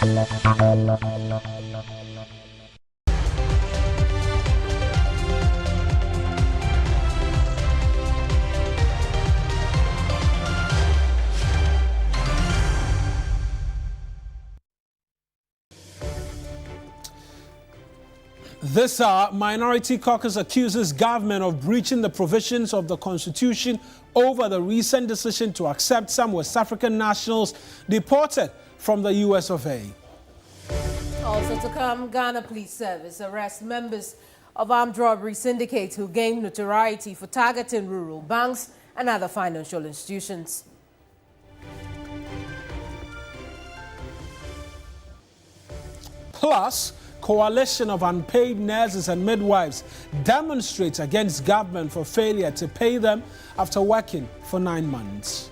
This minority caucus accuses government of breaching the provisions of the constitution over the recent decision to accept some West African nationals deported from the US of A. Also to come, Ghana Police Service arrests members of armed robbery syndicates who gained notoriety for targeting rural banks and other financial institutions. Plus, coalition of unpaid nurses and midwives demonstrates against government for failure to pay them after working for 9 months.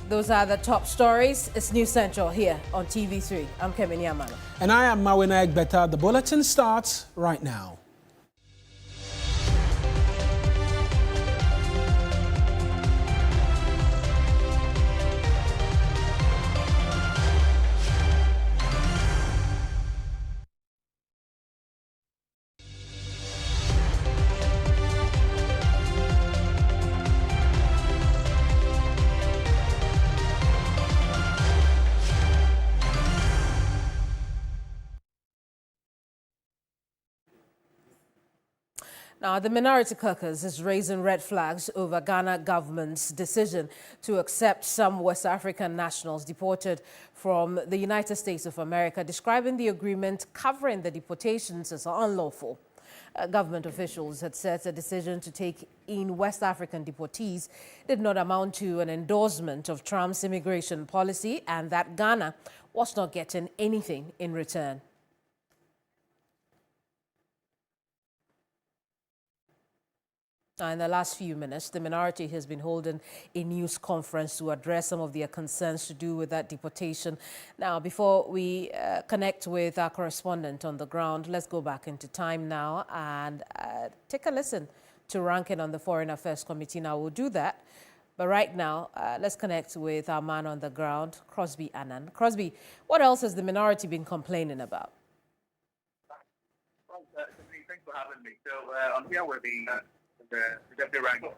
Those are the top stories. It's News Central here on TV3. I'm Kemini Amanor. And I am Mawuena Egbeta. The bulletin starts right now. Now, the minority caucus is raising red flags over Ghana government's decision to accept some West African nationals deported from the United States of America, describing the agreement covering the deportations as unlawful. Government officials had said the decision to take in West African deportees did not amount to an endorsement of Trump's immigration policy and that Ghana was not getting anything in return. In the last few minutes, the minority has been holding a news conference to address some of their concerns to do with that deportation. Now, before we connect with our correspondent on the ground, let's go back into time now and take a listen to Ranking on the Foreign Affairs Committee. Now, we'll do that. But right now, let's connect with our man on the ground, Crosby Annan. Crosby, what else has the minority been complaining about? Well, thanks for having me. So I'm here with the deputy ranking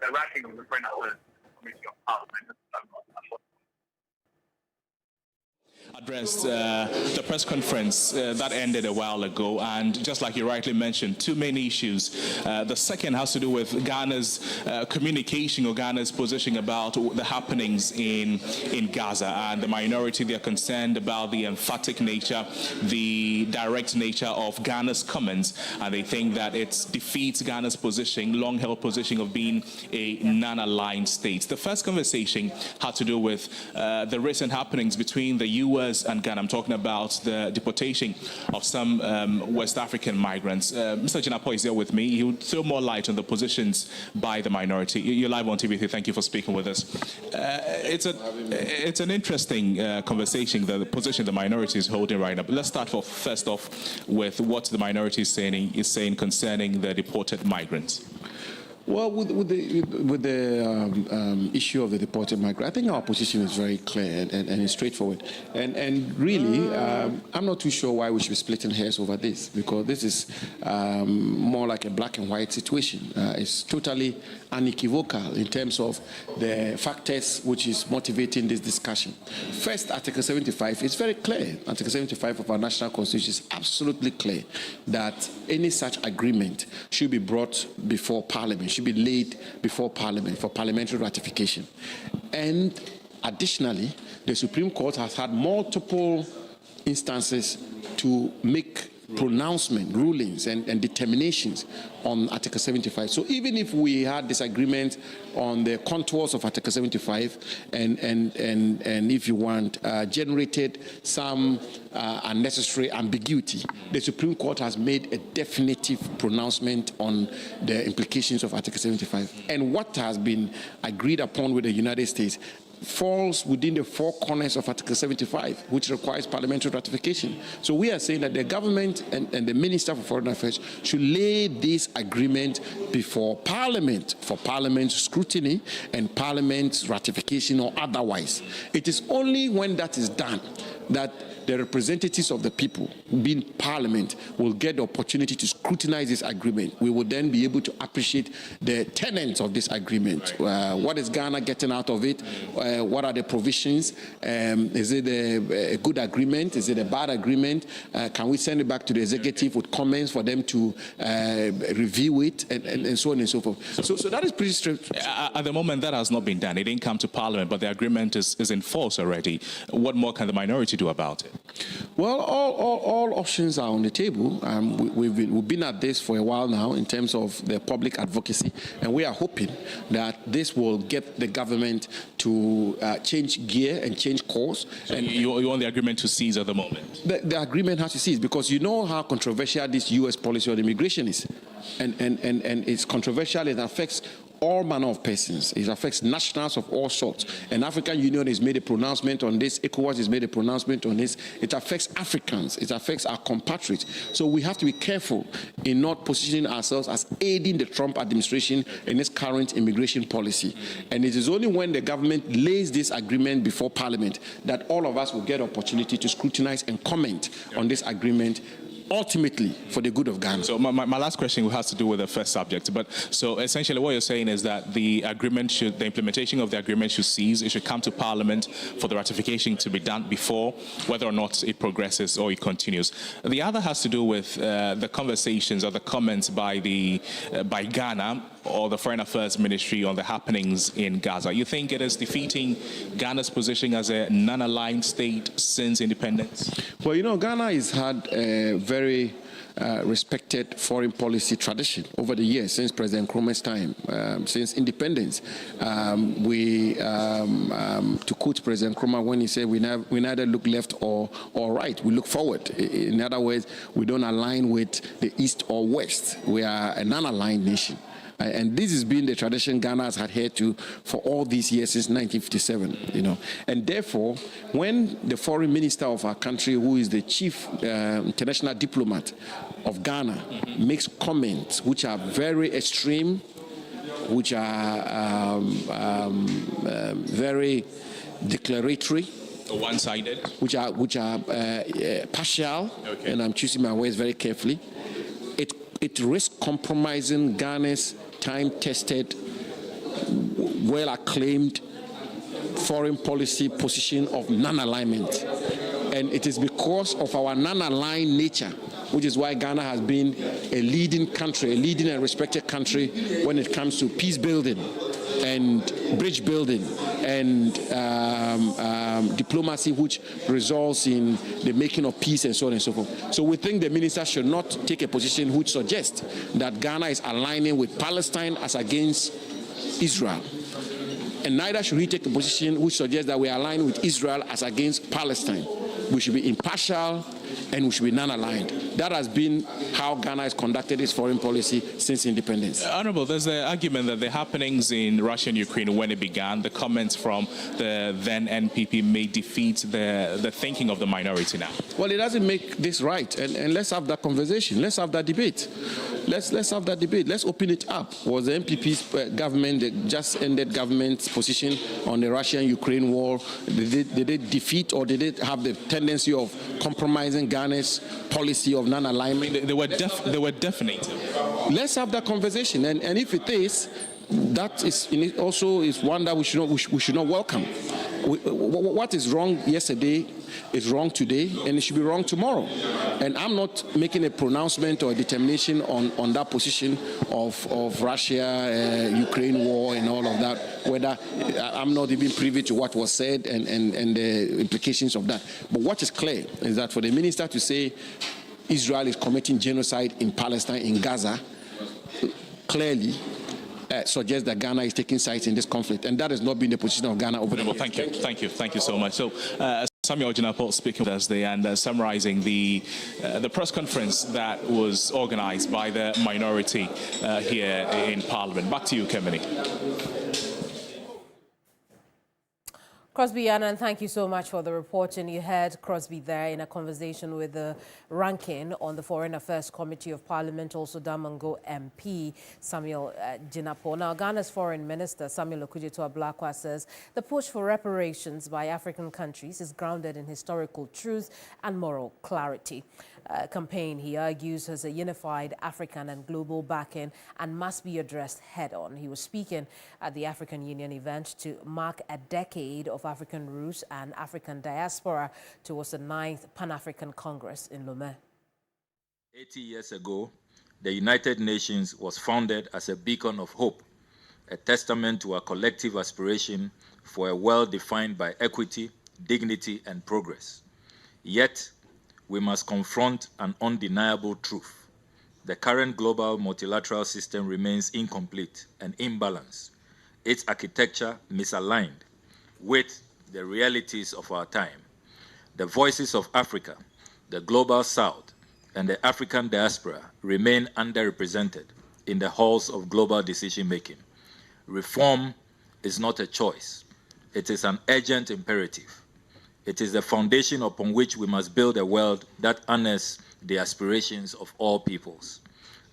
of the Foreign Affairs Committee of Parliament. Addressed the press conference that ended a while ago, and just like you rightly mentioned, two main issues. The second has to do with Ghana's communication or Ghana's position about the happenings in Gaza, and the minority, they are concerned about the emphatic nature, the direct nature of Ghana's comments, and they think that it defeats Ghana's position, long-held position of being a non-aligned state. The first conversation had to do with the recent happenings between the U.S. and Ghana. I'm talking about the deportation of some West African migrants. Mr. Jinapo is here with me. He would throw more light on the positions by the minority. You're live on TV3. Thank you for speaking with us. It's an interesting conversation, the position the minority is holding right now. But let's start first off with what the minority is saying concerning the deported migrants. Well, with the issue of the deported migrant, I think our position is very clear and it's straightforward. And really, I'm not too sure why we should be splitting hairs over this, because this is more like a black and white situation. It's totally unequivocal in terms of the factors which is motivating this discussion. First, Article 75 is very clear. Article 75 of our national constitution is absolutely clear that any such agreement should be brought before Parliament, should be laid before Parliament for parliamentary ratification. And additionally, the Supreme Court has had multiple instances to make pronouncement, rulings, and determinations on Article 75. So even if we had disagreement on the contours of Article 75 and if you want, generated some unnecessary ambiguity, the Supreme Court has made a definitive pronouncement on the implications of Article 75. And what has been agreed upon with the United States falls within the four corners of Article 75, which requires parliamentary ratification. So we are saying that the government and the Minister for Foreign Affairs should lay this agreement before Parliament for Parliament scrutiny and Parliament's ratification or otherwise. It is only when that is done that the representatives of the people, being Parliament, will get the opportunity to scrutinize this agreement. We will then be able to appreciate the tenets of this agreement. What is Ghana getting out of it? What are the provisions? Is it a good agreement? Is it a bad agreement? Can we send it back to the executive with comments for them to review it and so on and so forth? So that is pretty straightforward. At the moment, that has not been done. It didn't come to Parliament, but the agreement is in force already. What more can the minority do about it? Well, all options are on the table. We've been at this for a while now in terms of the public advocacy, and we are hoping that this will get the government to change gear and change course. So and you want the agreement to cease at the moment? The agreement has to cease because you know how controversial this U.S. policy on immigration is, and it's controversial. It affects all manner of persons. It affects nationals of all sorts. And African Union has made a pronouncement on this. ECOWAS has made a pronouncement on this. It affects Africans. It affects our compatriots. So we have to be careful in not positioning ourselves as aiding the Trump administration in its current immigration policy. And it is only when the government lays this agreement before Parliament that all of us will get opportunity to scrutinize and comment on this agreement, ultimately for the good of Ghana. So my last question has to do with the first subject. But so essentially what you're saying is that the implementation of the agreement should cease. It should come to Parliament for the ratification to be done before, whether or not it progresses or it continues. The other has to do with the conversations or the comments by Ghana or the Foreign Affairs Ministry on the happenings in Gaza. You think it is defeating Ghana's position as a non-aligned state since independence? Well, you know, Ghana has had a very respected foreign policy tradition over the years since President Nkrumah's time, since independence. To quote President Nkrumah when he said, we neither look left or right, we look forward. In other words, we don't align with the East or West. We are a non-aligned nation. And this has been the tradition Ghana has adhered to for all these years since 1957, you know. And therefore, when the foreign minister of our country, who is the chief international diplomat of Ghana, makes comments which are very extreme, which are very declaratory, one-sided, which are partial, okay. And I'm choosing my words very carefully, it risks compromising Ghana's time-tested, well-acclaimed foreign policy position of non-alignment. And it is because of our non-aligned nature, which is why Ghana has been a leading country, a leading and respected country when it comes to peace building and bridge building and diplomacy, which results in the making of peace and so on and so forth. So we think the minister should not take a position which suggests that Ghana is aligning with Palestine as against Israel. And neither should he take a position which suggests that we are aligned with Israel as against Palestine. We should be impartial and we should be non-aligned. That has been how Ghana has conducted its foreign policy since independence. Honourable, there's the argument that the happenings in Russia and Ukraine when it began, the comments from the then NPP may defeat the thinking of the minority now. Well, it doesn't make this right. And let's have that conversation. Let's have that debate. Let's have that debate. Let's open it up. Was the NPP's government, the just ended government's position on the Russian-Ukraine war, did they defeat or did it have the tendency of compromising Ghana's policy of non-alignment? They were definitive. Let's have that conversation. And if it is, that is also is one that we should not welcome. What is wrong yesterday is wrong today, and it should be wrong tomorrow. And I'm not making a pronouncement or a determination on that position of Russia, Ukraine war, and all of that. Whether I'm not even privy to what was said and the implications of that. But what is clear is that for the minister to say Israel is committing genocide in Palestine, in Gaza, clearly suggests that Ghana is taking sides in this conflict, and that has not been the position of Ghana over the years. Thank you so much. So, Samuel Jinapol speaking Thursday and summarizing the press conference that was organized by the minority here in Parliament. Back to you, Kemini. Crosby Annan, thank you so much for the report. And you heard Crosby there in a conversation with the ranking on the Foreign Affairs Committee of Parliament, also Damongo MP Samuel Jinapo. Now, Ghana's Foreign Minister Samuel Okudzeto-Ablakwa says the push for reparations by African countries is grounded in historical truth and moral clarity. Campaign, he argues, has a unified African and global backing and must be addressed head-on. He was speaking at the African Union event to mark a decade of African roots and African diaspora towards the 9th Pan-African Congress in Lomé. 80 years ago, the United Nations was founded as a beacon of hope, a testament to our collective aspiration for a world defined by equity, dignity, and progress. Yet, we must confront an undeniable truth. The current global multilateral system remains incomplete and imbalanced, its architecture misaligned with the realities of our time. The voices of Africa, the global South, and the African diaspora remain underrepresented in the halls of global decision-making. Reform is not a choice. It is an urgent imperative. It is the foundation upon which we must build a world that honors the aspirations of all peoples.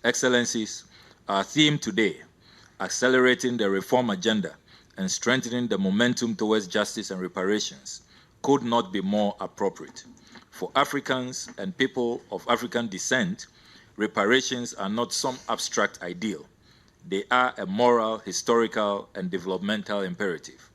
Excellencies, our theme today, accelerating the reform agenda and strengthening the momentum towards justice and reparations, could not be more appropriate. For Africans and people of African descent, reparations are not some abstract ideal. They are a moral, historical, and developmental imperative.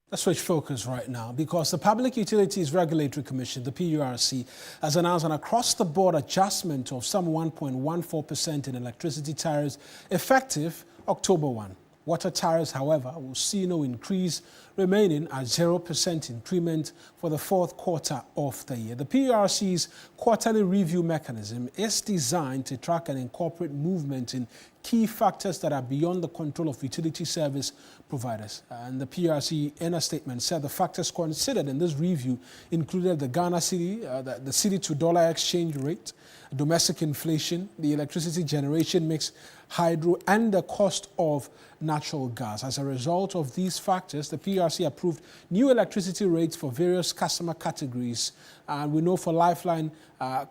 Let's switch focus right now because the Public Utilities Regulatory Commission, the PURC, has announced an across-the-board adjustment of some 1.14% in electricity tariffs effective October 1. Water tariffs, however, will see no increase, remaining at 0% increment for the fourth quarter of the year. The PURC's quarterly review mechanism is designed to track and incorporate movement in key factors that are beyond the control of utility service providers. And the PURC, in a statement, said the factors considered in this review included the Ghana cedi, the cedi to dollar exchange rate, domestic inflation, the electricity generation mix, hydro, and the cost of natural gas. As a result of these factors, the PURC approved new electricity rates for various customer categories. And we know for Lifeline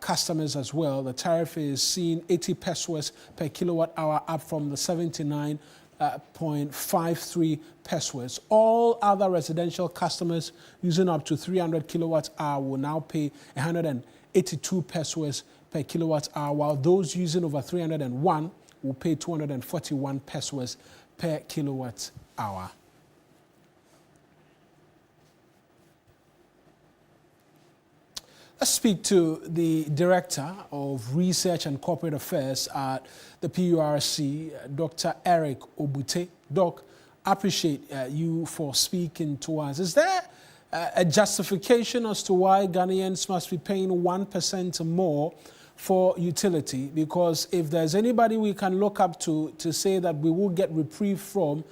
customers as well, the tariff is seeing 80 pesos per kilowatt hour, up from the 79.53 pesos. All other residential customers using up to 300 kilowatt hour will now pay 182 pesos per kilowatt hour, while those using over 301 will pay 241 pesos per kilowatt hour. Let's speak to the Director of Research and Corporate Affairs at the PURC, Dr. Eric Obute. Doc, I appreciate you for speaking to us. Is there a justification as to why Ghanaians must be paying 1% more for utility? Because if there's anybody we can look up to say that we will get reprieve from,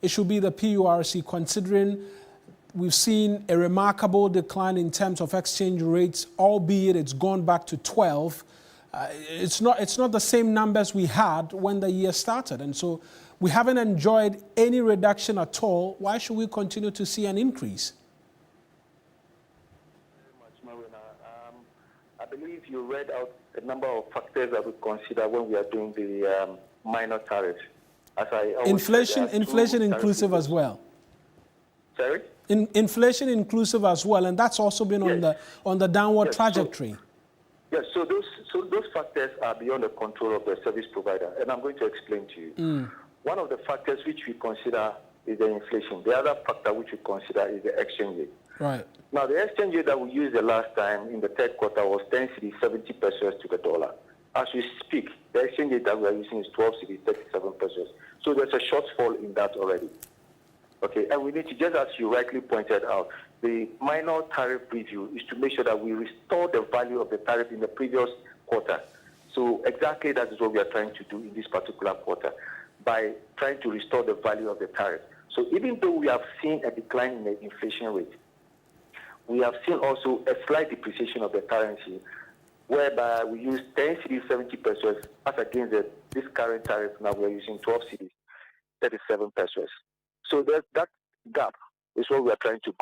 it should be the PURC, considering we've seen a remarkable decline in terms of exchange rates, albeit it's gone back to 12. It's not the same numbers we had when the year started. And so we haven't enjoyed any reduction at all. Why should we continue to see an increase? Very much, Mawuena. I believe you read out a number of factors that we consider when we are doing the minor tariff. As I inflation inclusive as well. Sorry? Inflation inclusive as well, and that's also been on the downward trajectory. So those factors are beyond the control of the service provider, and I'm going to explain to you. One of the factors which we consider is the inflation. The other factor which we consider is the exchange rate. Right. Now, the exchange rate that we used the last time in the third quarter was 10 cedis, 70 pesos to the dollar. As we speak, the exchange rate that we are using is 12 cedis, 37 pesos. So there's a shortfall in that already. Okay, and we need to, just as you rightly pointed out, the minor tariff review is to make sure that we restore the value of the tariff in the previous quarter. So exactly that is what we are trying to do in this particular quarter, by trying to restore the value of the tariff. So even though we have seen a decline in the inflation rate, we have seen also a slight depreciation of the currency, whereby we use 10 cedis, 70 pesos as against this current tariff. Now we are using 12 cedis, 37 pesos. So that gap is what we are trying to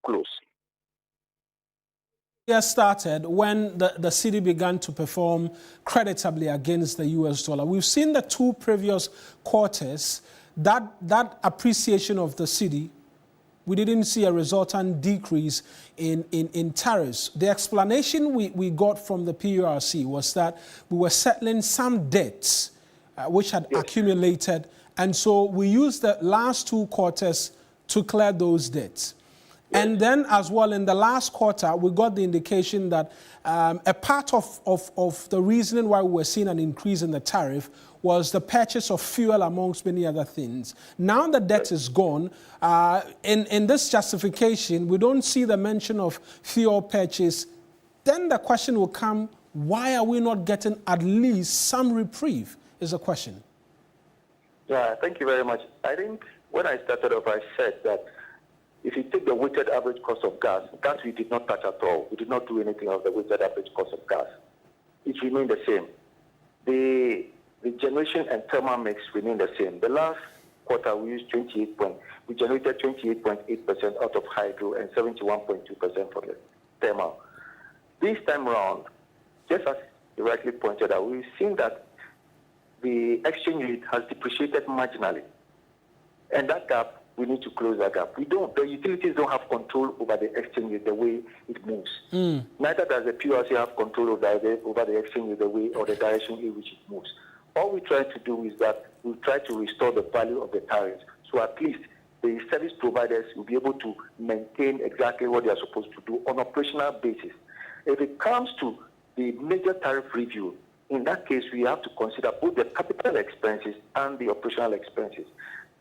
close. Year started when the cedi began to perform creditably against the US dollar. We've seen the 2 previous quarters, that appreciation of the cedi, we didn't see a resultant decrease in tariffs. The explanation we got from the PURC was that we were settling some debts which had accumulated, and so we used the last 2 quarters to clear those debts. And then as well, in the last quarter, we got the indication that a part of the reasoning why we were seeing an increase in the tariff was the purchase of fuel, amongst many other things. Now the debt is gone. In this justification, we don't see the mention of fuel purchase. Then the question will come, why are we not getting at least some reprieve, is the question. Yeah, thank you very much. I think when I started off, I said that if you take the weighted average cost of gas we did not touch at all. We did not do anything of the weighted average cost of gas. It remained the same. The generation and thermal mix remained the same. The last quarter we generated 28.8% out of hydro and 71.2% from the thermal. This time around, just as you rightly pointed out, we've seen that the exchange rate has depreciated marginally. And that gap, we need to close that gap. The utilities don't have control over the exchange rate the way it moves. Neither does the PURC have control over the exchange rate the way or the direction in which it moves. All we try to do is that we try to restore the value of the tariffs. So at least the service providers will be able to maintain exactly what they are supposed to do on an operational basis. If it comes to the major tariff review, in that case, we have to consider both the capital expenses and the operational expenses.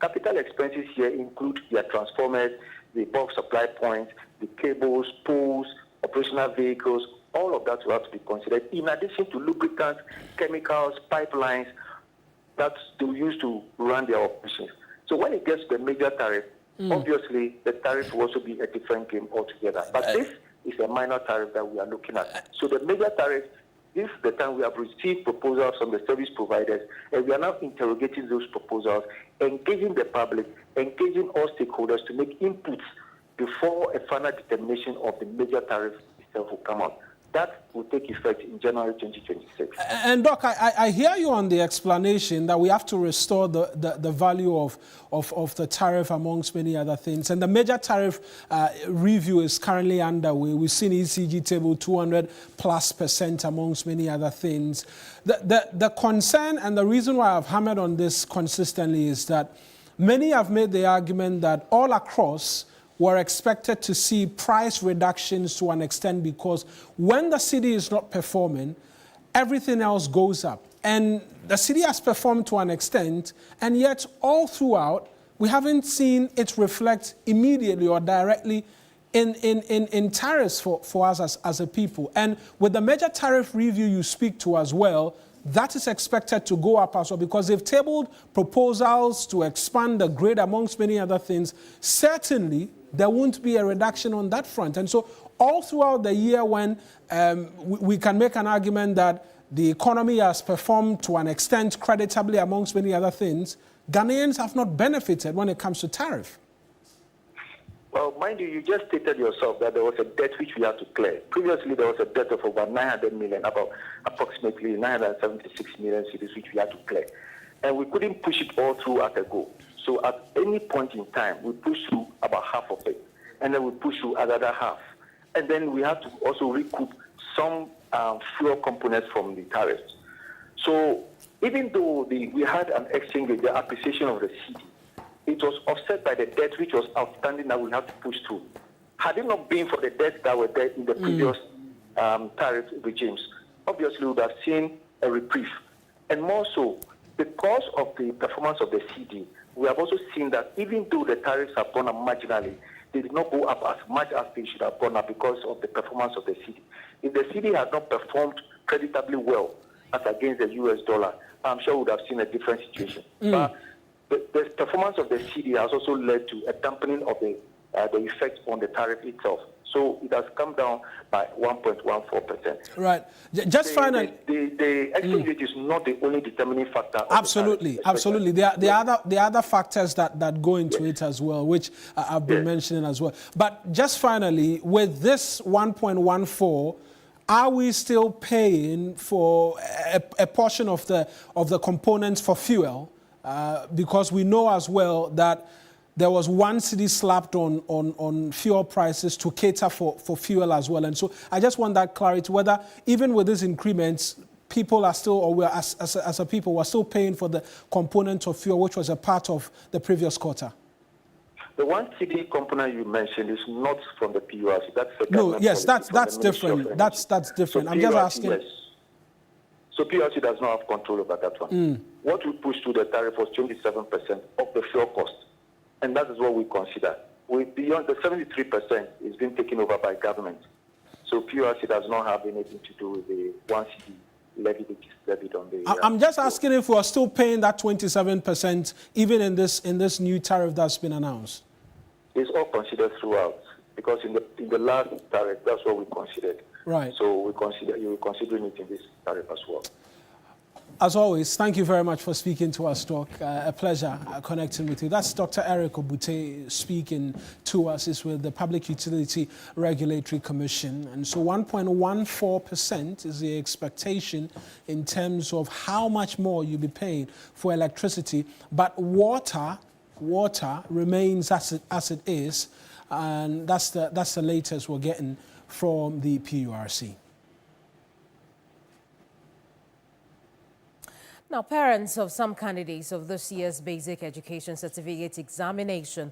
Capital expenses here include their transformers, the bulk supply points, the cables, poles, operational vehicles. All of that will have to be considered, in addition to lubricants, chemicals, pipelines that they use to run their operations. So when it gets to the major tariff, obviously the tariff will also be a different game altogether. But this is a minor tariff that we are looking at. So the major tariff, this is the time we have received proposals from the service providers, and we are now interrogating those proposals, engaging the public, engaging all stakeholders to make inputs before a final determination of the major tariff itself will come out. That will take effect in January 2026. And Doc, I hear you on the explanation that we have to restore the value of the tariff amongst many other things. And the major tariff review is currently underway. We've seen ECG table 200+% amongst many other things. The concern and the reason why I've hammered on this consistently is that many have made the argument that all across we're expected to see price reductions to an extent because when the cedi is not performing, everything else goes up. And the cedi has performed to an extent, and yet all throughout, we haven't seen it reflect immediately or directly in tariffs for us as a people. And with the major tariff review you speak to as well, that is expected to go up as well because they've tabled proposals to expand the grid amongst many other things. Certainly, there won't be a reduction on that front. And so all throughout the year when we can make an argument that the economy has performed to an extent creditably amongst many other things, Ghanaians have not benefited when it comes to tariff. Well, mind you, you just stated yourself that there was a debt which we had to clear. Previously, there was a debt of about 900 million, about approximately 976 million cedis which we had to clear. And we couldn't push it all through at a go. So at any point in time, we push through about half of it, and then we push through another half. And then we have to also recoup some fuel components from the tariffs. So even though we had an exchange rate, the appreciation of the cedi, it was offset by the debt which was outstanding that we had to push through. Had it not been for the debts that were there in the previous tariff regimes, obviously we would have seen a reprieve. And more so, because of the performance of the cedi, we have also seen that even though the tariffs have gone up marginally, they did not go up as much as they should have gone up because of the performance of the cedi. If the cedi had not performed creditably well as against the US dollar, I'm sure we would have seen a different situation. But the performance of the cedi has also led to a dampening of the effect on the tariff itself. So it has come down by 1.14%. Right. Just finally, the exchange rate is not the only determining factor. Absolutely. There are other factors that go into it as well, which I've been mentioning as well. But just finally, with this 1.14, are we still paying for a portion of the components for fuel? Because we know as well that there was 1 cedi slapped on fuel prices to cater for fuel as well. And so I just want that clarity, whether even with these increments, people are still, or we're, as a people, we're still paying for the component of fuel, which was a part of the previous quarter. The 1 cedi component you mentioned is not from the PURC. That's the no, yes, that's different. That's different. So I'm just asking. Yes. So PURC does not have control over that one. What we pushed to the tariff was 27% of the fuel cost. And that is what we consider. Beyond the 73% is being taken over by government. So PURC does not have anything to do with the 1 cedi levy that is levied on the... I'm just asking if we're still paying that 27%, even in this new tariff that's been announced. It's all considered throughout, because in the last tariff, that's what we considered. Right. So you're considering it in this tariff as well. As always, thank you very much for speaking to us, Doc. A pleasure connecting with you. That's Dr. Eric Obute speaking to us. It's with the Public Utility Regulatory Commission. And so 1.14% is the expectation in terms of how much more you'll be paying for electricity. But water remains as it is. And that's the latest we're getting from the PURC. Now, parents of some candidates of this year's Basic Education Certificate examination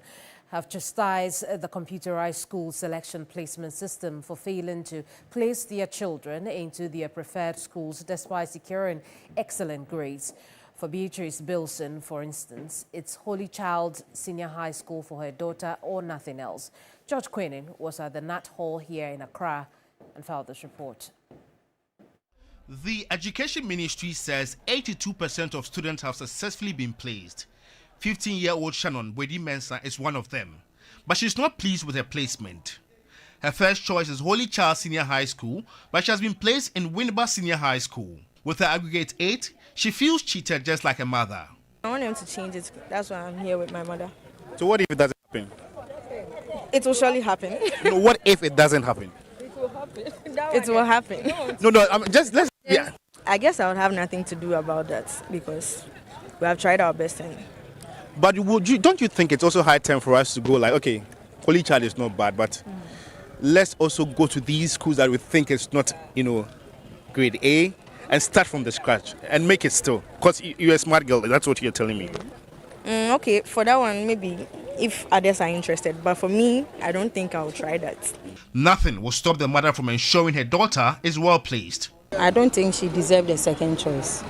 have chastised the computerized school selection placement system for failing to place their children into their preferred schools despite securing excellent grades. For Beatrice Bilson, for instance, it's Holy Child Senior High School for her daughter or nothing else. George Quinnin was at the Nat Hall here in Accra and filed this report. The Education Ministry says 82% of students have successfully been placed. 15-year-old Shannon Wedi Mensah is one of them, but she's not pleased with her placement. Her first choice is Holy Child Senior High School, but she has been placed in Winneba Senior High School. With her aggregate 8, she feels cheated just like her mother. I want him to change it. That's why I'm here with my mother. So what if it doesn't happen? It will surely happen. No, what if it doesn't happen? It will happen. Let's. Yeah. I guess I would have nothing to do about that because we have tried our best. But don't you think it's also high time for us to go like, okay, Holy Child is not bad, but let's also go to these schools that we think is not, grade A and start from the scratch and make it still. Because you're a smart girl, that's what you're telling me. Okay, for that one, maybe if others are interested. But for me, I don't think I'll try that. Nothing will stop the mother from ensuring her daughter is well placed. I don't think she deserved a second choice.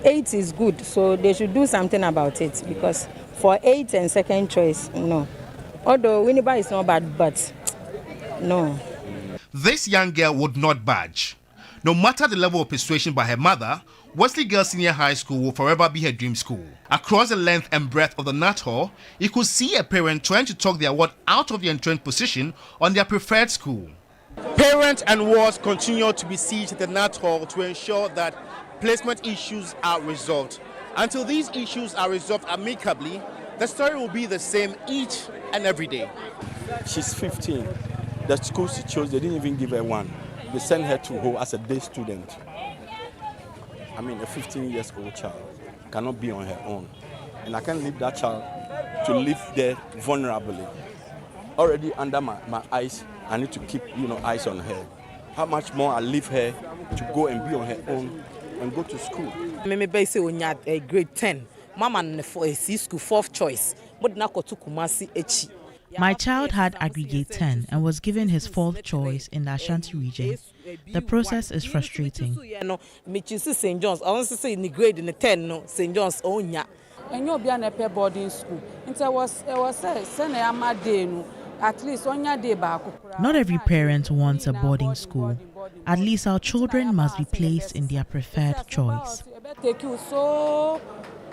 8 is good, so they should do something about it because for 8 and second choice, no. Although Winneba is not bad, but no. This young girl would not budge. No matter the level of persuasion by her mother, Wesley Girls Senior High School will forever be her dream school. Across the length and breadth of the Nat Hall, you could see a parent trying to talk their ward out of the entrenched position on their preferred school. Parents and wards continue to besiege the Nat Hall to ensure that placement issues are resolved. Until these issues are resolved amicably, the story will be the same each and every day. She's 15. The school she chose, they didn't even give her one. They sent her to Ho as a day student. I mean, a 15-year-old child cannot be on her own. And I can't leave that child to live there vulnerably. Already under my eyes, I need to keep, eyes on her. How much more I leave her to go and be on her own and go to school. Maybe say when you're at grade 10, Mama for a C school 4th choice, but now go to Kumasi Echi. My child had aggregate 10 and was given his 4th choice in the Ashanti region. The process is frustrating. St. John's, I want to say in the grade in the 10, no, St. John's, oh, yeah. And you'll be an a boarding school. And I was at least on your day back. Not every parent wants a boarding school. At least our children must be placed in their preferred choice. Take you so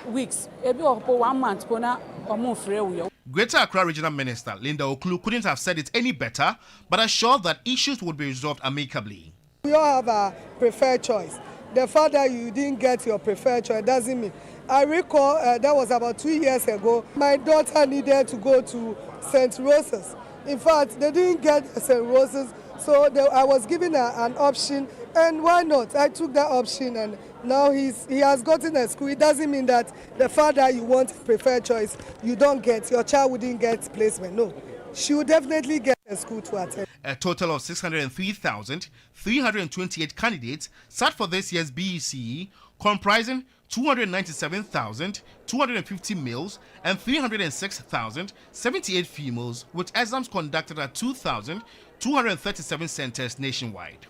weeks. Ebi opo 1 month kona omo free we. Greater Accra Regional Minister Linda Okulu couldn't have said it any better, but assured that issues would be resolved amicably. We all have a preferred choice. The fact that you didn't get your preferred choice doesn't mean. I recall that was about 2 years ago. My daughter needed to go to St. Rose's. In fact, they didn't get St. Rose's, so I was given an option, and why not? I took that option, and now he has gotten a school. It doesn't mean that the fact that you want preferred choice, you don't get, your child wouldn't get placement. No, she will definitely get a school to attend. A total of 603,328 candidates sat for this year's BECE, comprising 297,250 males and 306,078 females, with exams conducted at 2,237 centers nationwide.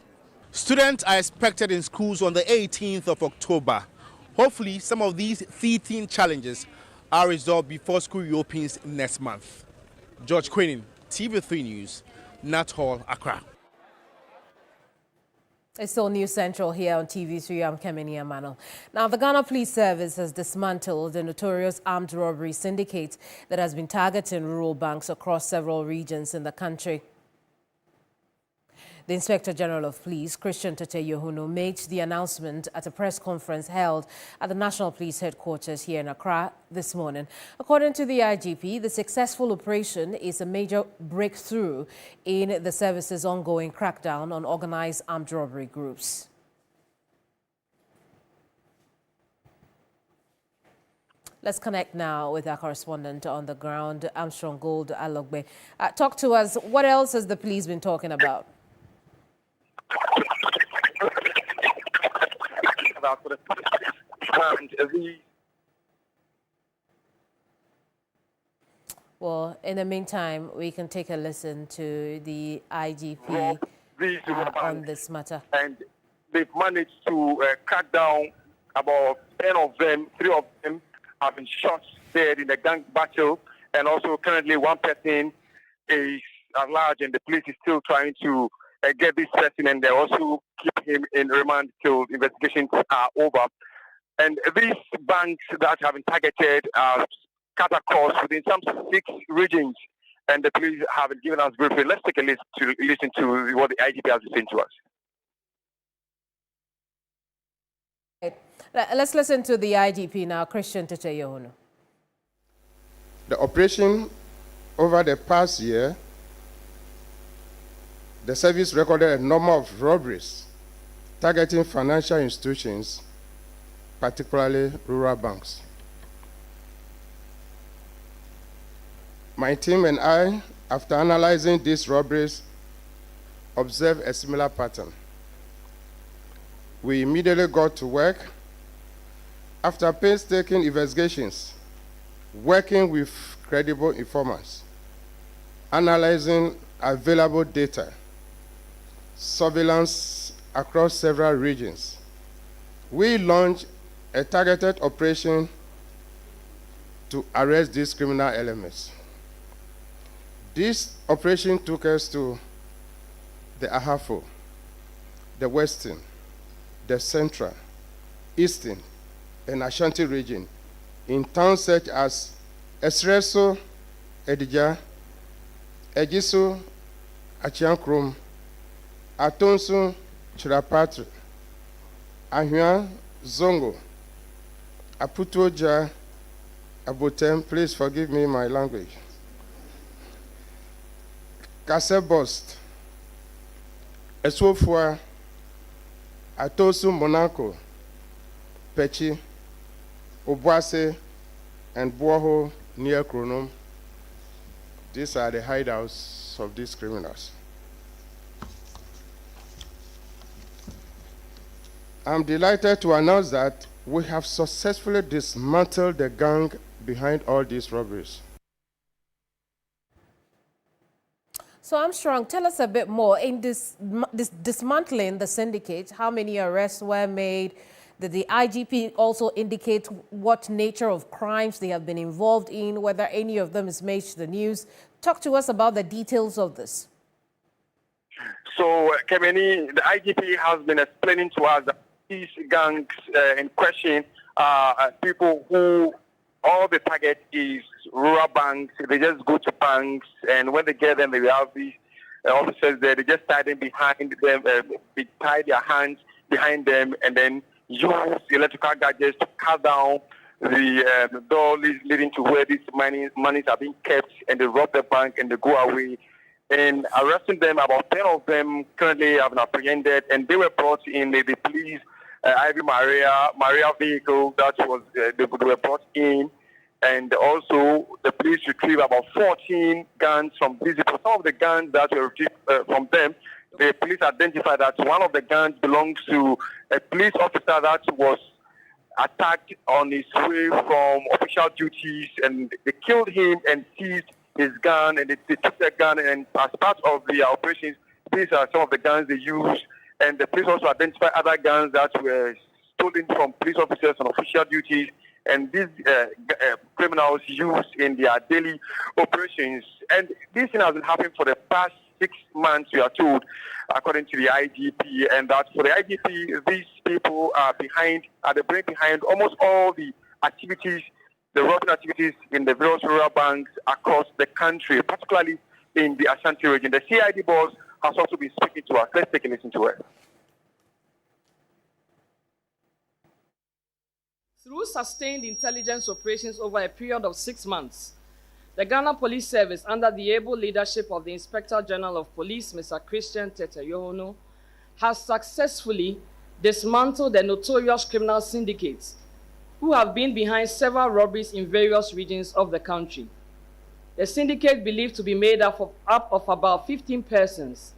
Students are expected in schools on the 18th of October. Hopefully, some of these 13 challenges are resolved before school reopens next month. George Quinin, TV3 News, Nat Hall, Accra. It's still News Central here on TV3. I'm Kemini Amanor. Now, the Ghana Police Service has dismantled the notorious armed robbery syndicate that has been targeting rural banks across several regions in the country. The Inspector General of Police, Christian Yohuno, made the announcement at a press conference held at the National Police Headquarters here in Accra this morning. According to the IGP, the successful operation is a major breakthrough in the service's ongoing crackdown on organized armed robbery groups. Let's connect now with our correspondent on the ground, Armstrong Gold Alogbe. Talk to us. What else has the police been talking about? Well, in the meantime, we can take a listen to the IGP on this matter. And they've managed to cut down about 10 of them. 3 of them have been shot dead in a gang battle, and also currently one person is at large, and the police is still trying to get this person, and they also keep him in remand till investigations are over. And these banks that have been targeted are cut across within some 6 regions, and the police haven't given us briefing. Let's take a listen to what the IGP has to say to us. Let's listen to the IGP now, Christian Yohuno. The operation over the past year, the service recorded a number of robberies targeting financial institutions, particularly rural banks. My team and I, after analyzing these robberies, observed a similar pattern. We immediately got to work. After painstaking investigations, working with credible informants, analyzing available data, surveillance across several regions, we launched a targeted operation to arrest these criminal elements. This operation took us to the Ahafo, the Western, the Central, Eastern, and Ashanti region in towns such as Esreso, Edija, Ejiso, Achiankrum, Atonsu, Chirapatri, Ahua, Zongo, Aputoja, Abotem, please forgive me my language, Kasebost, Eswofua, Atosu Monaco, Pechi, Obuase, and Buaho near Kronom. These are the hideouts of these criminals. I'm delighted to announce that we have successfully dismantled the gang behind all these robberies. So Armstrong, tell us a bit more. In this dismantling the syndicate, how many arrests were made? Did the IGP also indicate what nature of crimes they have been involved in, whether any of them is made to the news? Talk to us about the details of this. So, Kemini, the IGP has been explaining to us that these gangs in question people who all the target is rural banks. They just go to banks, and when they get them, they have these officers there. They just tie them behind them, they tie their hands behind them, and then use electrical gadgets to cut down the door leading to where these monies are being kept, and they rob the bank and they go away. And arresting them, about 10 of them currently have been apprehended, and they were brought in the police Ivy Maria vehicle that was they were brought in, and also the police retrieved about 14 guns from these people. Some of the guns that were retrieved from them, the police identified that one of the guns belongs to a police officer that was attacked on his way from official duties, and they killed him and seized his gun, and they took the gun, and as part of the operations, these are some of the guns they used, and the police also identified other guns that were stolen from police officers on official duties, and these criminals used in their daily operations. And this thing has been happening for the past 6 months, we are told, according to the IGP, and that for the IGP, these people are the brain behind almost all the activities, the robbery activities in the various rural banks across the country, particularly in the Ashanti region. The CID boss has also been speaking to us. Let's take a listen to it. Through sustained intelligence operations over a period of 6 months, the Ghana Police Service, under the able leadership of the Inspector General of Police, Mr. Christian Tete-Yohono, has successfully dismantled the notorious criminal syndicates who have been behind several robberies in various regions of the country. The syndicate, believed to be made up of about 15 persons,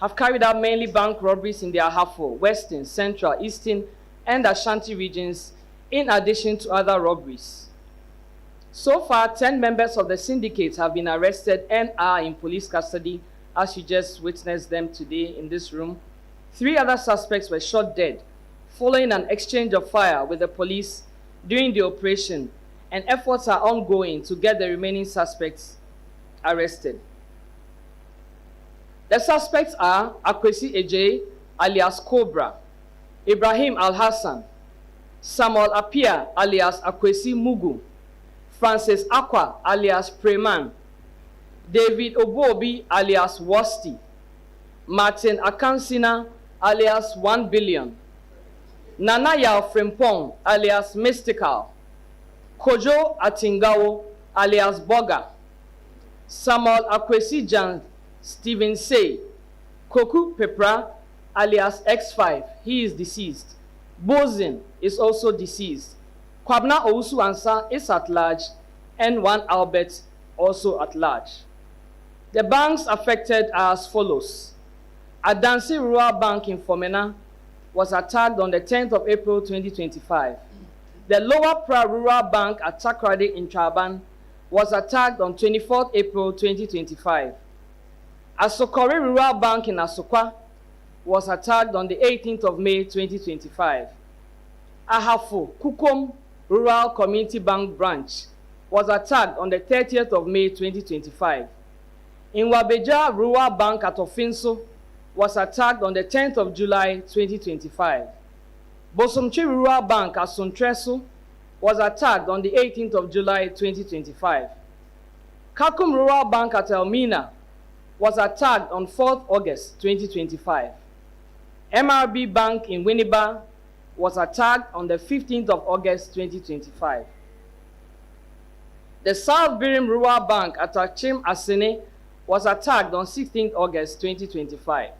have carried out mainly bank robberies in the Ahafo, Western, Central, Eastern, and Ashanti regions, in addition to other robberies. So far, 10 members of the syndicate have been arrested and are in police custody, as you just witnessed them today in this room. 3 other suspects were shot dead following an exchange of fire with the police during the operation, and efforts are ongoing to get the remaining suspects arrested. The suspects are Akwesi Ejay, alias Cobra, Ibrahim Al-Hassan, Samuel Apia, alias Akwesi Mugu, Francis Akwa, alias Preman, David Obobi, alias Wasti, Martin Akansina, alias 1 Billion, Nana Yao Frimpong, alias Mystical, Kojo Atingawo, alias Boga, Samuel Akwesi Jan, Stephen Say, Koku Pepra, alias X5, he is deceased. Bozin is also deceased. Kwabna Owusu Ansa is at large, and 1 Albert also at large. The banks affected are as follows. Adansi Rural Bank in Fomena was attacked on the 10th of April 2025. The Lower Pra Rural Bank at Takrade in Traban was attacked on 24th April 2025. Asokore Rural Bank in Asokwa was attacked on the 18th of May 2025. Ahafo Kukom Rural Community Bank branch was attacked on the 30th of May 2025. In Wabeja Rural Bank at Ofinso was attacked on the 10th of July 2025. Bosomchi Rural Bank at Sontreso was attacked on the 18th of July 2025. Kakum Rural Bank at Elmina was attacked on 4th August 2025. MRB Bank in Winneba was attacked on the 15th of August 2025. The South Birim Rural Bank at Achim Asene was attacked on 16th August 2025.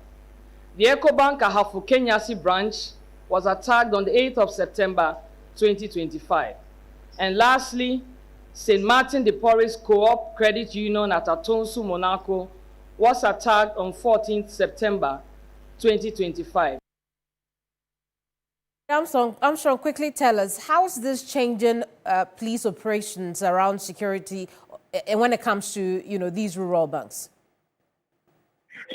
The EcoBank Ahafu Kenyasi branch was attacked on the 8th of September 2025. And lastly, St. Martin de Porres Co-op Credit Union at Atonsu, Monaco was attacked on 14th September 2025. Armstrong, quickly tell us, how is this changing police operations around security and when it comes to, these rural banks?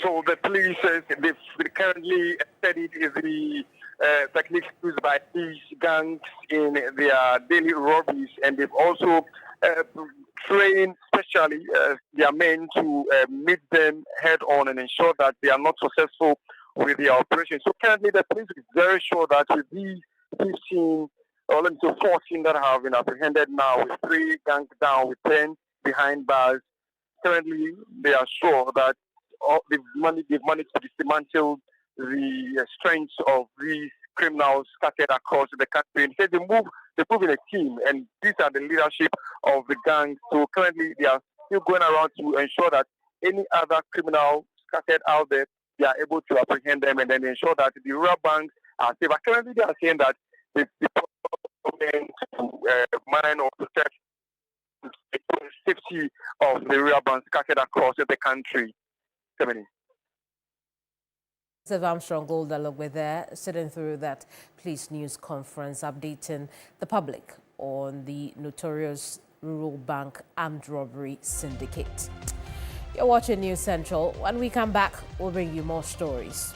So the police, they've currently studied the techniques used by these gangs in their daily robberies, and they've also trained specially their men to meet them head on and ensure that they are not successful with their operation. So currently the police is very sure that with these 15 only to 14 that have been apprehended now, with 3 gangs down, with 10 behind bars. Currently, they are sure that they've managed to dismantle the strengths of these criminals scattered across the country. And they move in a team, and these are the leadership of the gangs. So currently, they are still going around to ensure that any other criminal scattered out there, they are able to apprehend them and then ensure that the rural banks are safe. But currently, they are saying that the government to mine or protect the safety of the rural banks scattered across the country. Kemini. Armstrong Goldalog were there sitting through that police news conference updating the public on the notorious rural bank armed robbery syndicate. You're watching News Central. When we come back, we'll bring you more stories.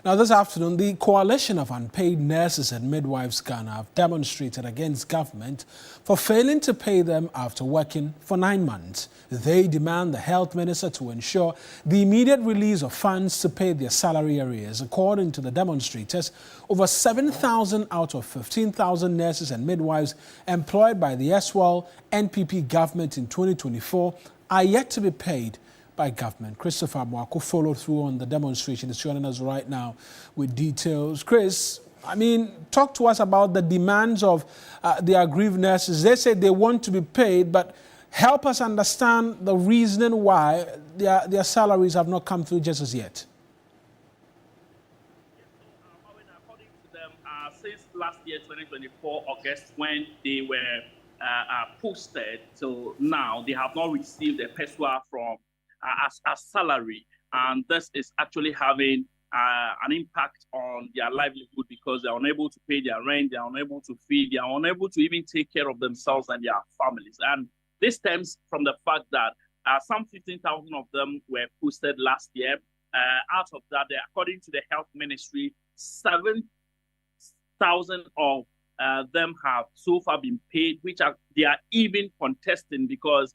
Now, this afternoon, the coalition of unpaid nurses and midwives Ghana have demonstrated against government for failing to pay them after working for 9 months. They demand the health minister to ensure the immediate release of funds to pay their salary arrears. According to the demonstrators, over 7,000 out of 15,000 nurses and midwives employed by the SWAL NPP government in 2024 are yet to be paid by government. Christopher Mwako followed through on the demonstration. Is joining us right now with details. Chris, I mean, talk to us about the demands of the aggrieved nurses. They say they want to be paid, but help us understand the reasoning why their salaries have not come through just as yet. According to them, since last year, 2024, August, when they were posted till now, they have not received a PESWA from as salary, and this is actually having an impact on their livelihood because they are unable to pay their rent, they are unable to feed, they are unable to even take care of themselves and their families. And this stems from the fact that some 15,000 of them were posted last year. Out of that, according to the health ministry, 7,000 of them have so far been paid, which they are even contesting because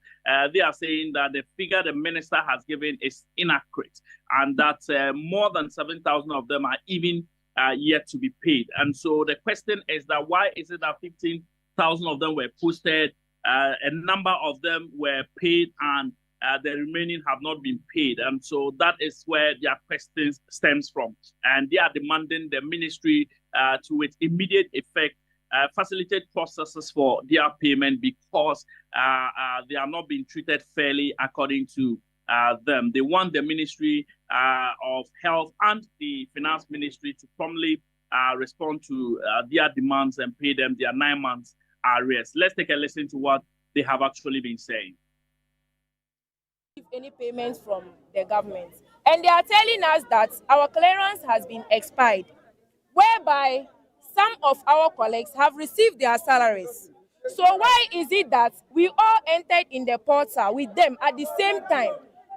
they are saying that the figure the minister has given is inaccurate and that more than 7,000 of them are even yet to be paid. And so the question is that why is it that 15,000 of them were posted, a number of them were paid, and the remaining have not been paid? And so that is where their question stems from. And they are demanding the ministry to, with immediate effect, facilitate processes for their payment because they are not being treated fairly according to them. They want the Ministry of Health and the Finance Ministry to promptly respond to their demands and pay them their 9 months arrears. Let's take a listen to what they have actually been saying. Any payments from the government, and they are telling us that our clearance has been expired, whereby some of our colleagues have received their salaries. So why is it that we all entered in the portal with them at the same time,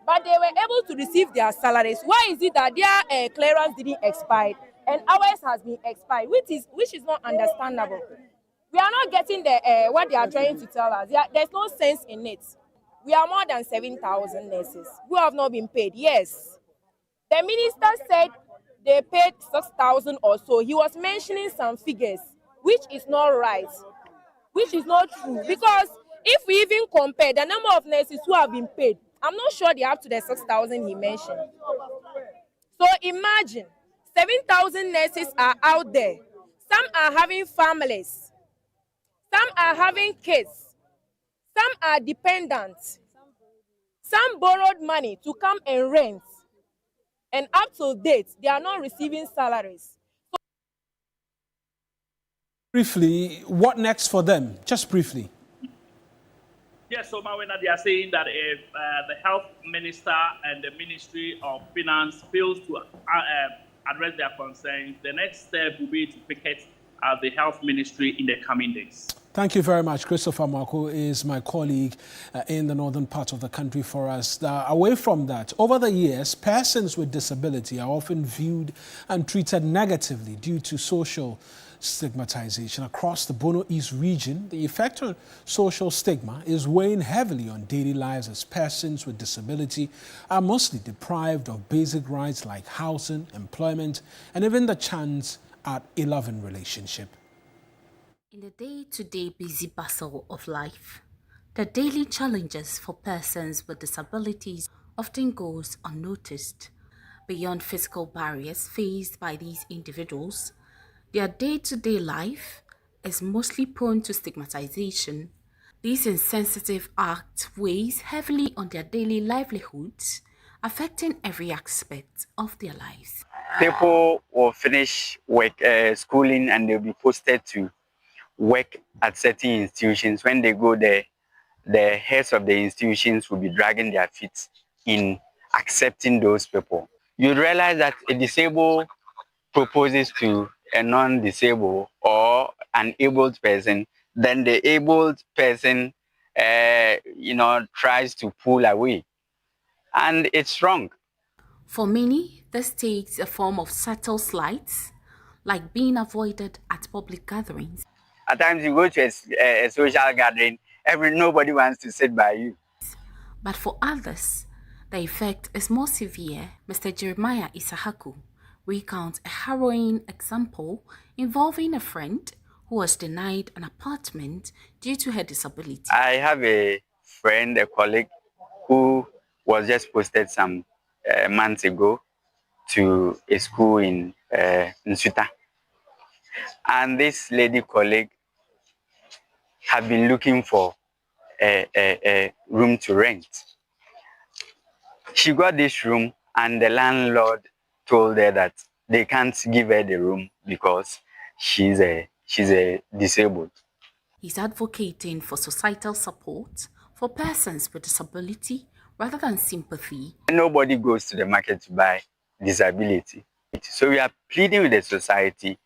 but they were able to receive their salaries? Why is it that their clearance didn't expire and ours has been expired, which is not understandable? We are not getting the what they are trying to tell us. There's no sense in it. We are more than 7,000 nurses who have not been paid. Yes, the minister said they paid 6,000 or so. He was mentioning some figures, which is not right, which is not true. Because if we even compare the number of nurses who have been paid, I'm not sure they are up to the 6,000 he mentioned. So imagine, 7,000 nurses are out there. Some are having families. Some are having kids. Some are dependent. Some borrowed money to come and rent. And up to date, they are not receiving salaries. Briefly, what next for them? Just briefly. Yes, so Mawuena, they are saying that if the health minister and the Ministry of Finance fails to address their concerns, the next step will be to picket the health ministry in the coming days. Thank you very much. Christopher Mwako is my colleague in the northern part of the country for us. Away from that, over the years, persons with disability are often viewed and treated negatively due to social stigmatization. Across the Bono East region, the effect on social stigma is weighing heavily on daily lives as persons with disability are mostly deprived of basic rights like housing, employment, and even the chance at a loving relationship. In the day-to-day busy bustle of life, the daily challenges for persons with disabilities often goes unnoticed. Beyond physical barriers faced by these individuals, their day-to-day life is mostly prone to stigmatization. This insensitive act weighs heavily on their daily livelihoods, affecting every aspect of their lives. People will finish work, schooling, and they'll be posted to work at certain institutions. When they go there, the heads of the institutions will be dragging their feet in accepting those people. You realize that a disabled proposes to a non-disabled or an abled person, then the abled person, tries to pull away. And it's wrong. For many, This takes a form of subtle slights, like being avoided at public gatherings. At times you go to a social gathering, nobody wants to sit by you. But for others, the effect is more severe. Mr. Jeremiah Isahaku recounts a harrowing example involving a friend who was denied an apartment due to her disability. I have a friend, a colleague, who was just posted some months ago to a school in Nsuta. And this lady colleague had been looking for a room to rent. She got this room and the landlord told her that they can't give her the room because she's a disabled. He's advocating for societal support for persons with disability rather than sympathy. Nobody goes to the market to buy disability. So we are pleading with the society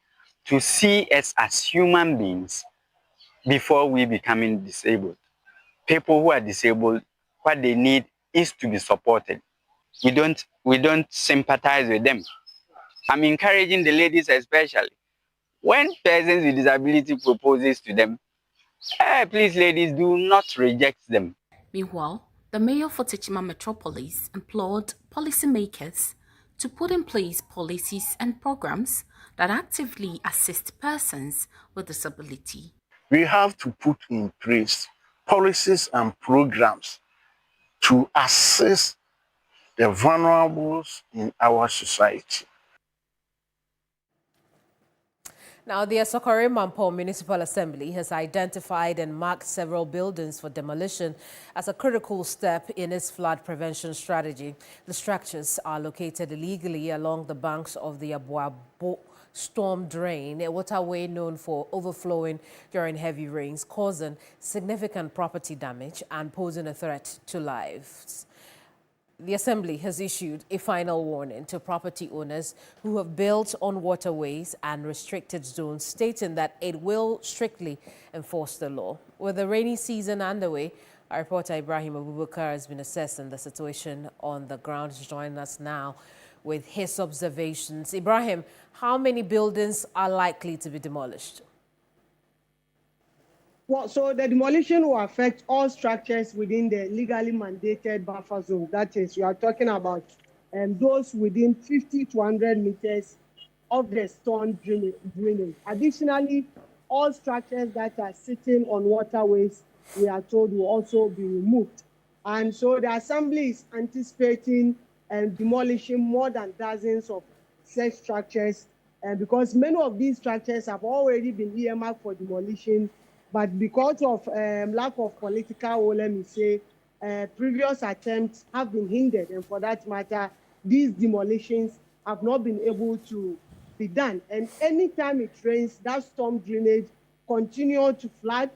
to see us as human beings before we becoming disabled. People who are disabled, what they need is to be supported. We don't sympathize with them. I'm encouraging the ladies especially. When persons with disability proposes to them, please ladies, do not reject them. Meanwhile, the mayor for Techima Metropolis implored policymakers to put in place policies and programs that actively assist persons with disability. We have to put in place policies and programs to assist the vulnerables in our society. Now, the Asokore Mampo Municipal Assembly has identified and marked several buildings for demolition as a critical step in its flood prevention strategy. The structures are located illegally along the banks of the Abuabo storm drain, a waterway known for overflowing during heavy rains, causing significant property damage and posing a threat to lives. The Assembly has issued a final warning to property owners who have built on waterways and restricted zones, stating that it will strictly enforce the law. With the rainy season underway, our reporter Ibrahim Abubakar has been assessing the situation on the ground. He's joining us now with his observations. Ibrahim, how many buildings are likely to be demolished? Well, so the demolition will affect all structures within the legally mandated buffer zone. That is, we are talking about those within 50 to 100 meters of the storm drainage. Additionally, all structures that are sitting on waterways, we are told, will also be removed. And so the Assembly is anticipating demolishing more than dozens of such structures, because many of these structures have already been earmarked for demolition. But because of lack of political will, let me say, previous attempts have been hindered. And for that matter, these demolitions have not been able to be done. And anytime it rains, that storm drainage continues to flood,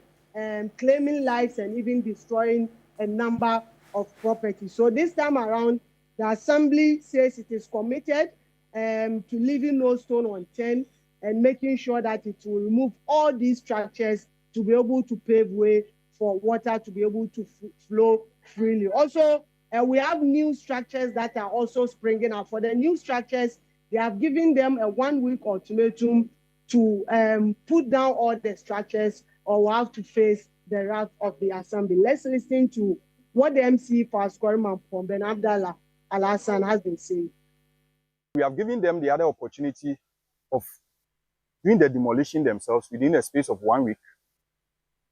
claiming lives and even destroying a number of properties. So this time around, the Assembly says it is committed to leaving no stone unturned and making sure that it will remove all these structures to be able to pave way for water to be able to flow freely. Also, we have new structures that are also springing up. For the new structures, they have given them a 1-week ultimatum to put down all the structures, or we'll have to face the wrath of the Assembly. Let's listen to what the MC for Asokore Mampo, Ben Abdallah Al-Hassan, has been saying. We have given them the other opportunity of doing the demolition themselves within a space of 1 week.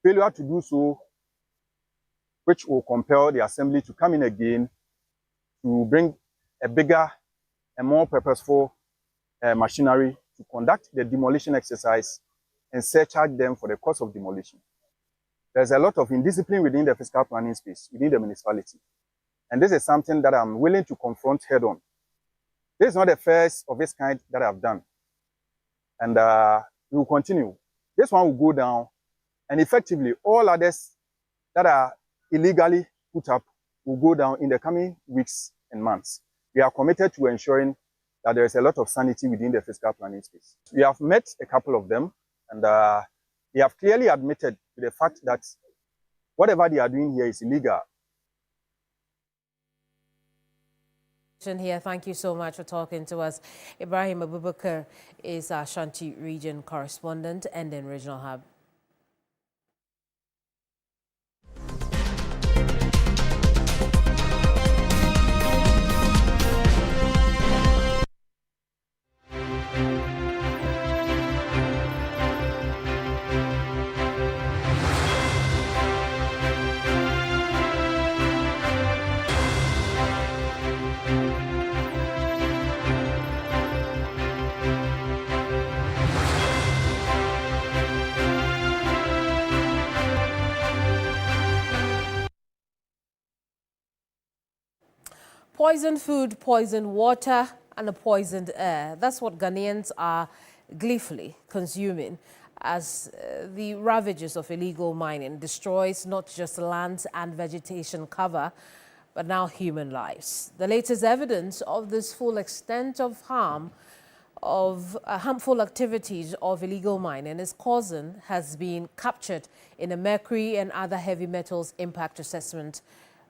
Failure to do so, which will compel the Assembly to come in again to bring a bigger and more purposeful machinery to conduct the demolition exercise and surcharge them for the cost of demolition. There's a lot of indiscipline within the fiscal planning space, within the municipality. And this is something that I'm willing to confront head on. This is not the first of its kind that I've done. And we will continue. This one will go down, and effectively all others that are illegally put up will go down in the coming weeks and months. We are committed to ensuring that there is a lot of sanity within the fiscal planning space. We have met a couple of them, and they have clearly admitted to the fact that whatever they are doing here is illegal. Here. Thank you so much for talking to us. Ibrahim Abubakar is our Ashanti region correspondent and in Regional Hub. Poisoned food, poisoned water, and a poisoned air. That's what Ghanaians are gleefully consuming as the ravages of illegal mining destroys not just lands and vegetation cover, but now human lives. The latest evidence of this full extent of harmful activities of illegal mining is causing has been captured in a mercury and other heavy metals impact assessment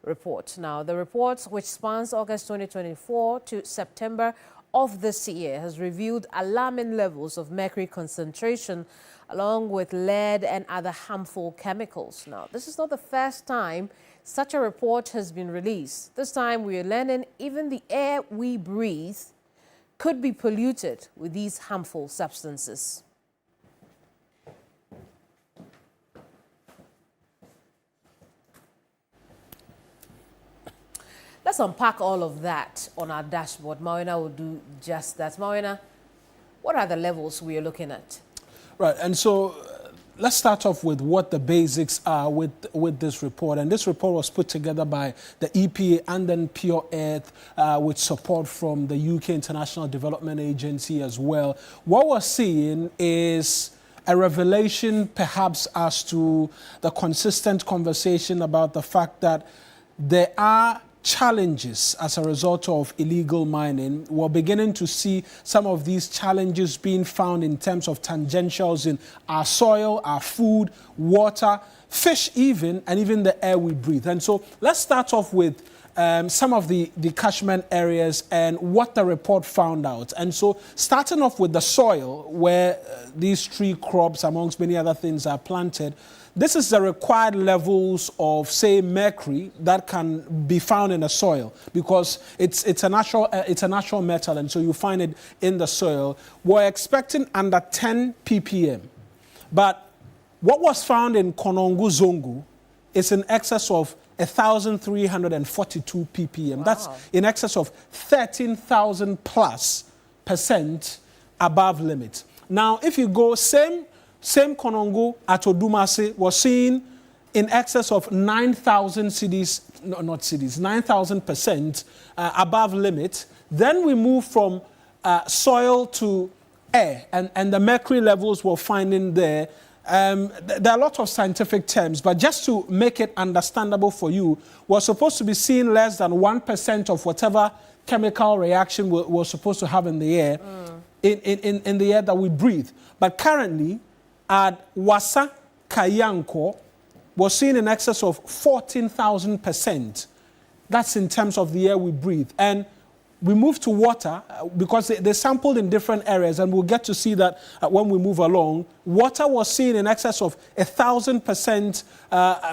report. Now, the report, which spans August 2024 to September of this year, has revealed alarming levels of mercury concentration along with lead and other harmful chemicals. Now, this is not the first time such a report has been released. This time we are learning even the air we breathe could be polluted with these harmful substances. Let's unpack all of that on our dashboard. Mawuena will do just that. Mawuena, what are the levels we are looking at? Right, and so let's start off with what the basics are with this report. And this report was put together by the EPA and then Pure Earth with support from the UK International Development Agency as well. What we're seeing is a revelation perhaps as to the consistent conversation about the fact that there are challenges as a result of illegal mining. We're beginning to see some of these challenges being found in terms of tangentials in our soil, our food, water, fish even, and even the air we breathe. And so let's start off with some of the catchment areas and what the report found out. And so starting off with the soil where these tree crops, amongst many other things, are planted, this is the required levels of, say, mercury that can be found in the soil because it's a natural metal, and so you find it in the soil. We're expecting under 10 ppm, but what was found in Konongo Zongo is in excess of 1,342 ppm. Wow. That's in excess of 13,000 plus % above limit. Now, if you go same Konongo at Odumase was seen in excess of 9,000 cities, no, not cities, 9,000% above limit. Then we move from soil to air, and the mercury levels we're finding there. There are a lot of scientific terms, but just to make it understandable for you, we're supposed to be seeing less than 1% of whatever chemical reaction we're supposed to have in the air, in the air that we breathe. But currently, at Wasa Kayanko, we're seeing in excess of 14,000%. That's in terms of the air we breathe. And we move to water because they sampled in different areas, and we'll get to see that when we move along. Water was seen in excess of 1,000%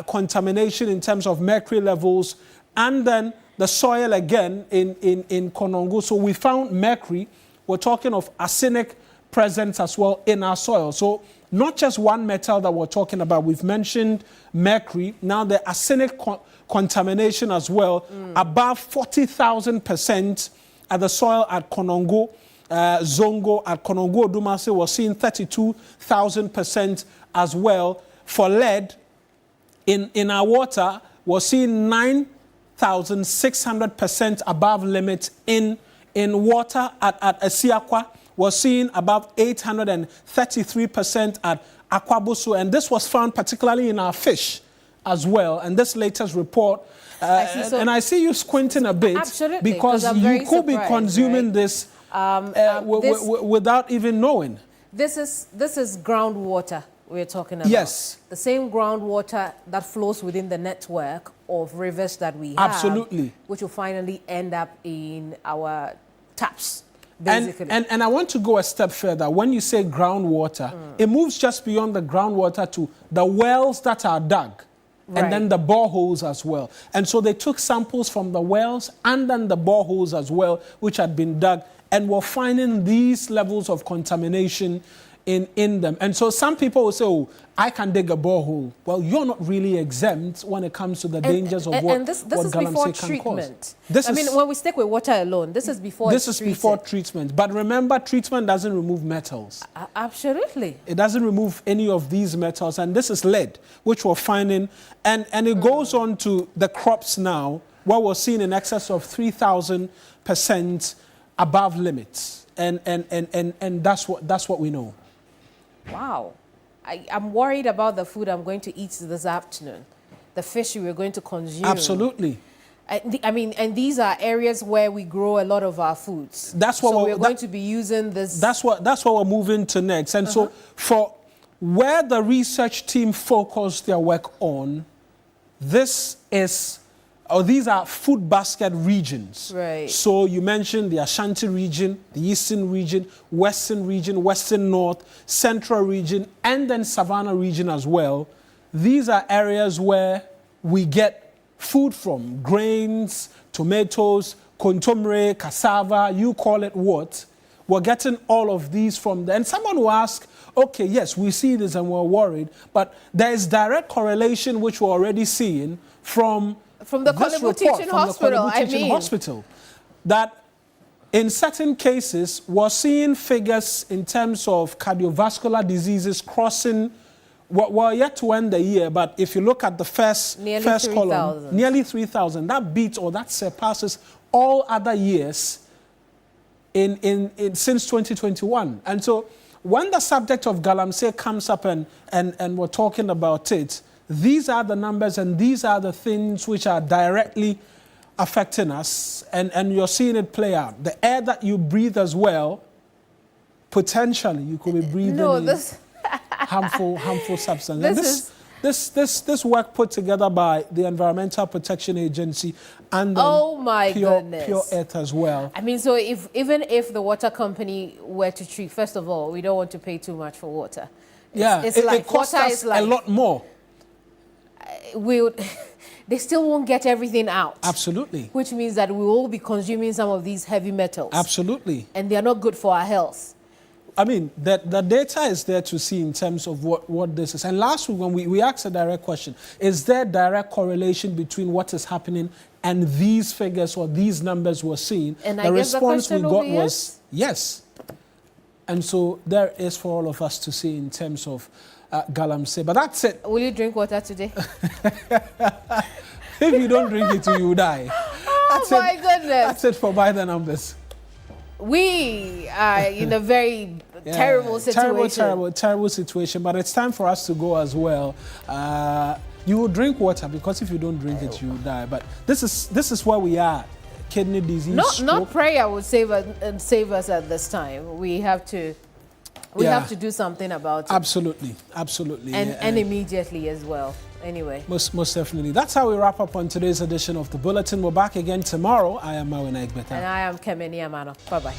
contamination in terms of mercury levels, and then the soil again in Konongo. So we found mercury. We're talking of arsenic presence as well in our soil. So not just one metal that we're talking about. We've mentioned mercury. Now the arsenic contamination as well, above 40,000% at the soil at Konongo, Zongo, at Konongo Odumase, we're seeing 32,000% as well. For lead, in our water, we're seeing 9,600% above limit in water at Esiakwa. We're seeing above 833% at Akwabusu, and this was found particularly in our fish as well. And this latest report, and I see you squinting a bit because you could be consuming this without even knowing. This is groundwater we're talking about. Yes. The same groundwater that flows within the network of rivers that we have. Absolutely. Which will finally end up in our taps, basically. And I want to go a step further. When you say groundwater, it moves just beyond the groundwater to the wells that are dug. And then the boreholes as well. And so they took samples from the wells and then the boreholes as well, which had been dug, and were finding these levels of contamination in them. And so some people will say, oh, I can dig a borehole. Well, you're not really exempt when it comes to the dangers of what this what is before Galamsey can treatment. cause. I mean, when we stick with water alone, this is before This is before treatment. But remember, treatment doesn't remove metals. Absolutely. It doesn't remove any of these metals. And this is lead, which we're finding. And it goes on to the crops now, where we're seeing in excess of 3,000% above limits. And that's what we know. Wow. I'm worried about the food I'm going to eat this afternoon, the fish we're going to consume. Absolutely. I mean, and these are areas where we grow a lot of our foods. That's what we're going to be using this. That's what we're moving to next. And so for where the research team focused their work on, these are food basket regions. Right. So you mentioned the Ashanti region, the Eastern region, Western North, Central region, and then Savannah region as well. These are areas where we get food from: grains, tomatoes, kontomire, cassava, you call it what. We're getting all of these from there. And someone will ask, okay, yes, we see this and we're worried, but there is direct correlation which we're already seeing from the this Konebu report, Teaching from Hospital, the Konebu Teaching Hospital, that in certain cases, we're seeing figures in terms of cardiovascular diseases crossing. We're yet to end the year, but if you look at the first column, nearly 3,000. That beats or that surpasses all other years since 2021. And so when the subject of Galamsey comes up and we're talking about it, these are the numbers and these are the things which are directly affecting us, and you're seeing it play out. The air that you breathe as well, potentially you could be breathing in harmful substances. This work put together by the Environmental Protection Agency and Pure Earth as well. I mean, so even if the water company were to treat, first of all, we don't want to pay too much for water. It costs us a lot more. They still won't get everything out. Absolutely. Which means that we will be consuming some of these heavy metals. Absolutely. And they are not good for our health. I mean, the data is there to see in terms of what this is. And last week when we asked a direct question, is there direct correlation between what is happening and these figures or these numbers we're seeing? And the response we got was yes. And so there is for all of us to see in terms of Galamsey. But that's it. Will you drink water today? If you don't drink it, you will die. Oh my goodness. That's it for By the Numbers. We are in a very terrible situation. Terrible situation. But it's time for us to go as well. You will drink water because if you don't drink it, you will die. But this is where we are. Kidney disease. Not prayer would save us at this time. We have to do something about it. Absolutely. And immediately as well. Anyway. Most definitely. That's how we wrap up on today's edition of The Bulletin. We're back again tomorrow. I am Mawuena Egbeta. And I am Kemini Amanor. Bye-bye.